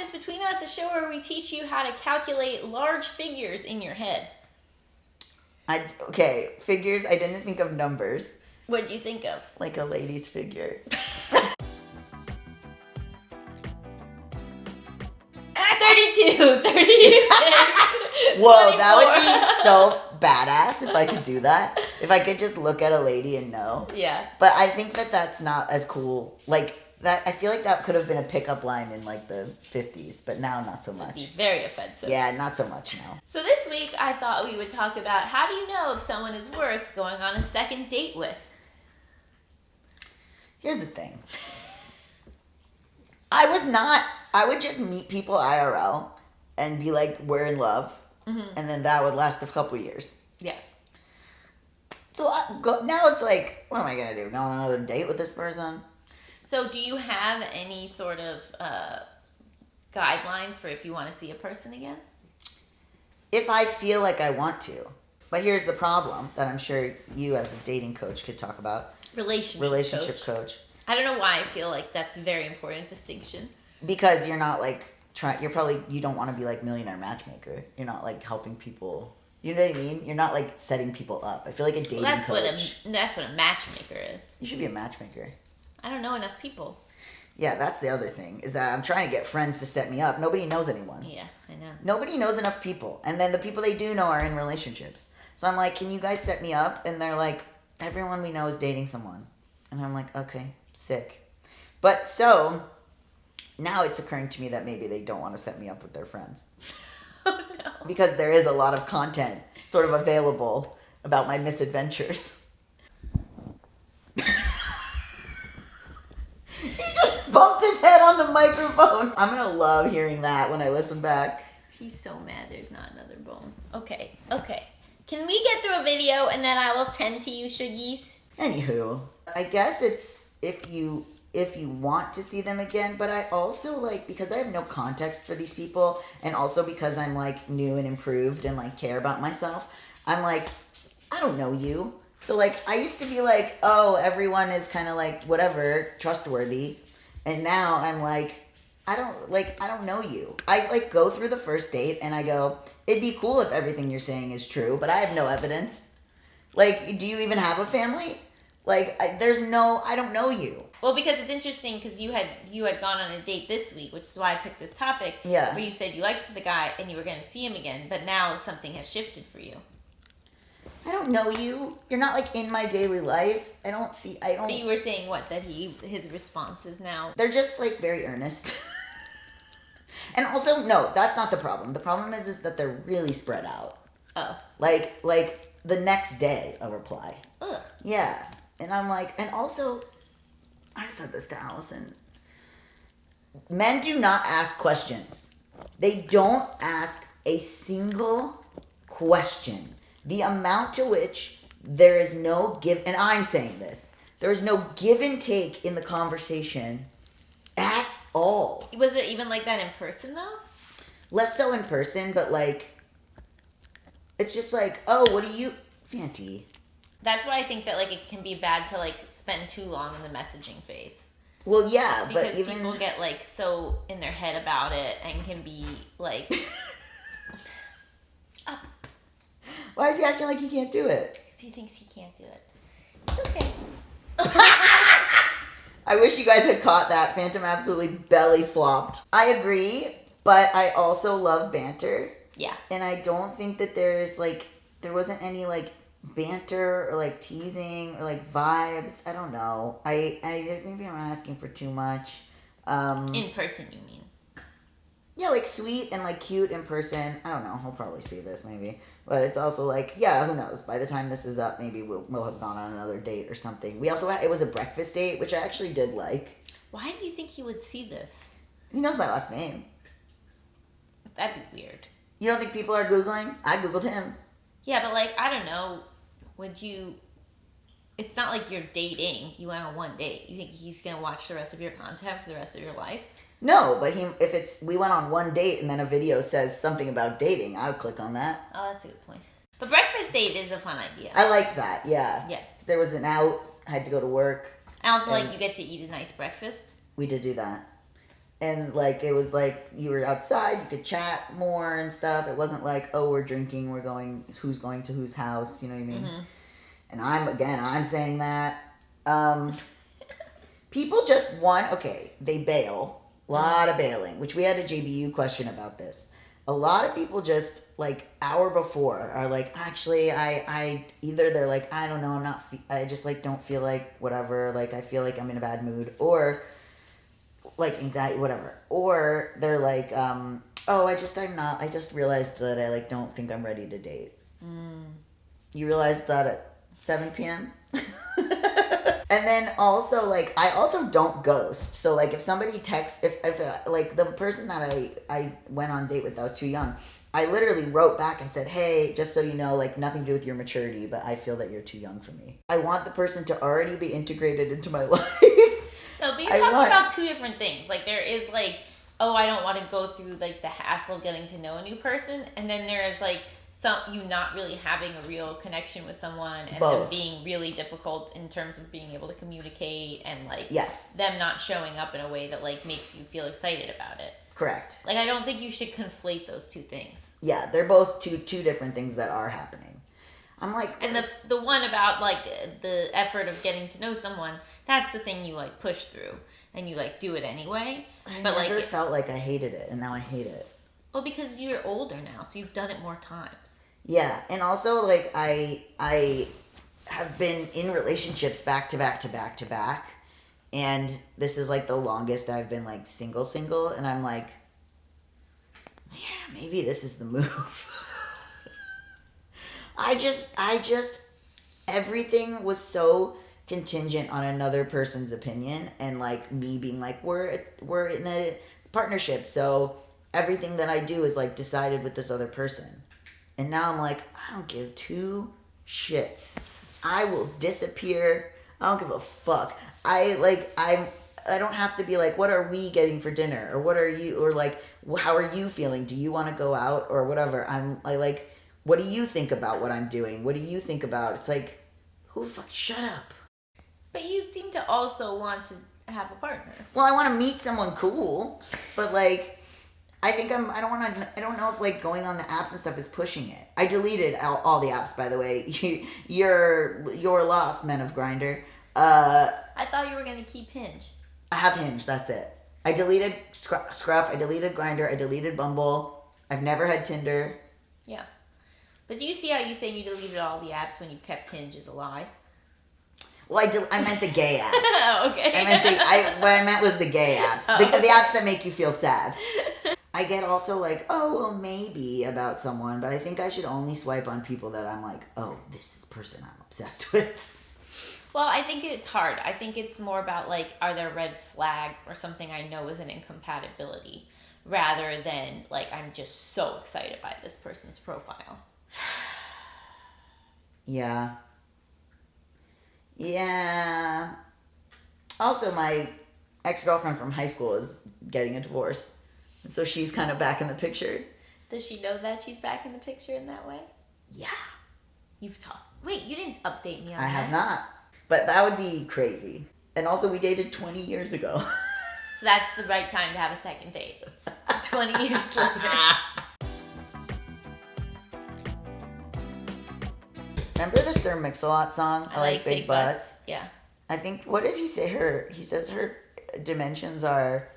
Just Between Us, a show where we teach you how to calculate large figures in your head. Okay, figures, I didn't think of numbers. What'd you think of? Like a lady's figure. 32, 36, Whoa, that 24. would be so badass if I could do that. If I could just look at a lady and know. Yeah. But I think that that's not as cool. Like, that, I feel like that could have been a pickup line in, like, the 50s, but now not so much. It'd be very offensive. Yeah, not so much now. So this week, I thought we would talk about how do you know if someone is worth going on a second date with? Here's the thing. I would just meet people IRL and be like, we're in love. Mm-hmm. And then that would last a couple years. Yeah. So now it's like, what am I going to do? Go on another date with this person? So do you have any sort of guidelines for if you want to see a person again? If I feel like I want to. But here's the problem that I'm sure you as a dating coach could talk about. Relationship coach. I don't know why I feel like that's a very important distinction. Because you're not like you don't want to be like millionaire matchmaker. You're not like helping people. You know what I mean? You're not like setting people up. I feel like a dating coach. That's what a matchmaker is. You should be a matchmaker. I don't know enough people. Yeah, that's the other thing, is that I'm trying to get friends to set me up. Nobody knows anyone. Yeah, I know. Nobody knows enough people. And then the people they do know are in relationships. So I'm like, can you guys set me up? And they're like, everyone we know is dating someone. And I'm like, okay, sick. But so, now it's occurring to me that maybe they don't want to set me up with their friends. Oh, no. Because there is a lot of content sort of available about my misadventures. He just bumped his head on the microphone. I'm going to love hearing that when I listen back. She's so mad there's not another bone. Okay. Can we get through a video and then I will tend to you, Shuggies? Anywho, I guess it's if you want to see them again, but I also like, because I have no context for these people, and also because I'm like new and improved and like care about myself, I'm like, I don't know you. So like, I used to be like, oh, everyone is kind of like whatever, trustworthy, and now I'm like, I don't know you. I like go through the first date and I go, it'd be cool if everything you're saying is true, but I have no evidence. Like, do you even have a family? Like, I don't know you. Well, because it's interesting because you had gone on a date this week, which is why I picked this topic. Yeah. Where you said you liked the guy and you were going to see him again, but now something has shifted for you. I don't know you. You're not like in my daily life. But you were saying what? That his responses now. They're just like very earnest. And also, no, that's not the problem. The problem is that they're really spread out. Oh. Like the next day a reply. Ugh. Yeah. And I'm like, and also, I said this to Allison. Men do not ask questions. They don't ask a single question. The amount to which there is no give, and I'm saying this, there is no give and take in the conversation at all. Was it even like that in person though? Less so in person, but like, it's just like, oh, what do you, Fanty? That's why I think that like it can be bad to like spend too long in the messaging phase. Well, yeah, because but even people get like so in their head about it and can be like. Why is he acting like he can't do it? Because he thinks he can't do it. It's okay. I wish you guys had caught that. Phantom absolutely belly flopped. I agree, but I also love banter. Yeah. And I don't think that there wasn't any like banter or like teasing or like vibes. I don't know. I maybe I'm asking for too much. In person, you mean? Yeah, like sweet and like cute in person. I don't know. He'll probably see this maybe. But it's also like, yeah, who knows? By the time this is up, maybe we'll have gone on another date or something. We also it was a breakfast date, which I actually did like. Why do you think he would see this? He knows my last name. That'd be weird. You don't think people are Googling? I Googled him. Yeah, but like, I don't know. Would you... It's not like you're dating. You went on one date. You think he's going to watch the rest of your content for the rest of your life? No, but we went on one date and then a video says something about dating, I would click on that. Oh, that's a good point. But breakfast date is a fun idea. I liked that, yeah. Yeah. Because there was an out, I had to go to work. And also, like, you get to eat a nice breakfast. We did do that. And like it was like you were outside, you could chat more and stuff. It wasn't like, oh, we're drinking, we're going, who's going to whose house, you know what I mean? Mm-hmm. And I'm saying that. Um, People just want, okay, they bail. A lot of bailing, which we had a JBU question about this. A lot of people just, like, hour before are like, actually, I either they're like, I don't know, I just, like, don't feel like whatever, like, I feel like I'm in a bad mood, or, like, anxiety, whatever. Or they're like, oh, I just realized that I, like, don't think I'm ready to date. You realized that at 7 p.m.? And then also, like, I also don't ghost. So, like, if somebody texts, if like, the person that I went on a date with that was too young, I literally wrote back and said, hey, just so you know, like, nothing to do with your maturity, but I feel that you're too young for me. I want the person to already be integrated into my life. No, but you're talking about two different things. Like, there is, like, oh, I don't want to go through, like, the hassle of getting to know a new person. And then there is, like, you not really having a real connection with someone and them being really difficult in terms of being able to communicate and, like, yes, them not showing up in a way that, like, makes you feel excited about it. Correct. Like, I don't think you should conflate those two things. Yeah, they're both two different things that are happening. I'm like... And the one about, like, the effort of getting to know someone, that's the thing you, like, push through. And you, like, do it anyway. I but never felt like I hated it, and now I hate it. Well, because you're older now, so you've done it more times. Yeah, and also, like, I have been in relationships back to back to back to back, and this is, like, the longest I've been, like, single, and I'm like, yeah, maybe this is the move. I just, everything was so contingent on another person's opinion, and, like, me being like, we're in a partnership, so everything that I do is, like, decided with this other person. And now I'm like, I don't give two shits. I will disappear. I don't give a fuck. I don't have to be like, what are we getting for dinner? Or what are you, or like, how are you feeling? Do you want to go out or whatever? I like, what do you think about what I'm doing? What do you think about? It's like, who the fuck, shut up. But you seem to also want to have a partner. Well, I want to meet someone cool, but like, I don't know if, like, going on the apps and stuff is pushing it. I deleted all the apps, by the way. You're lost, men of Grindr. I thought you were going to keep Hinge. I have Hinge, that's it. I deleted Scruff, I deleted Grindr, I deleted Bumble. I've never had Tinder. Yeah. But do you see how you say you deleted all the apps when you've kept Hinge is a lie? Well, I meant the gay apps. Oh, okay. What I meant was the gay apps. Oh, the apps that make you feel sad. I get also like, oh, well, maybe about someone, but I think I should only swipe on people that I'm like, oh, this is the person I'm obsessed with. Well, I think it's hard. I think it's more about, like, are there red flags or something I know is an incompatibility rather than, like, I'm just so excited by this person's profile. Yeah. Yeah. Also, my ex-girlfriend from high school is getting a divorce. And so she's kind of back in the picture. Does she know that she's back in the picture in that way? Yeah. You've talked. Wait, you didn't update me on that. I have not. But that would be crazy. And also, we dated 20 years ago. So that's the right time to have a second date. 20 years later. Remember the Sir Mix-a-Lot song? I like big butts. Yeah. I think, what did he say? He says her dimensions are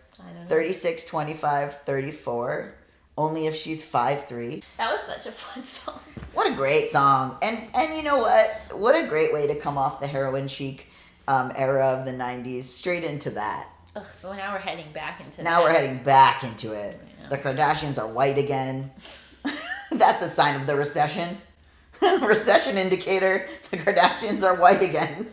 36, 25, 34. Only if she's 5'3". That was such a fun song. What a great song. And you know what? What a great way to come off the heroin chic era of the 90s straight into that. Ugh, well, now we're heading back into Now we're heading back into it. Yeah. The Kardashians are white again. That's a sign of the recession. Recession indicator. The Kardashians are white again.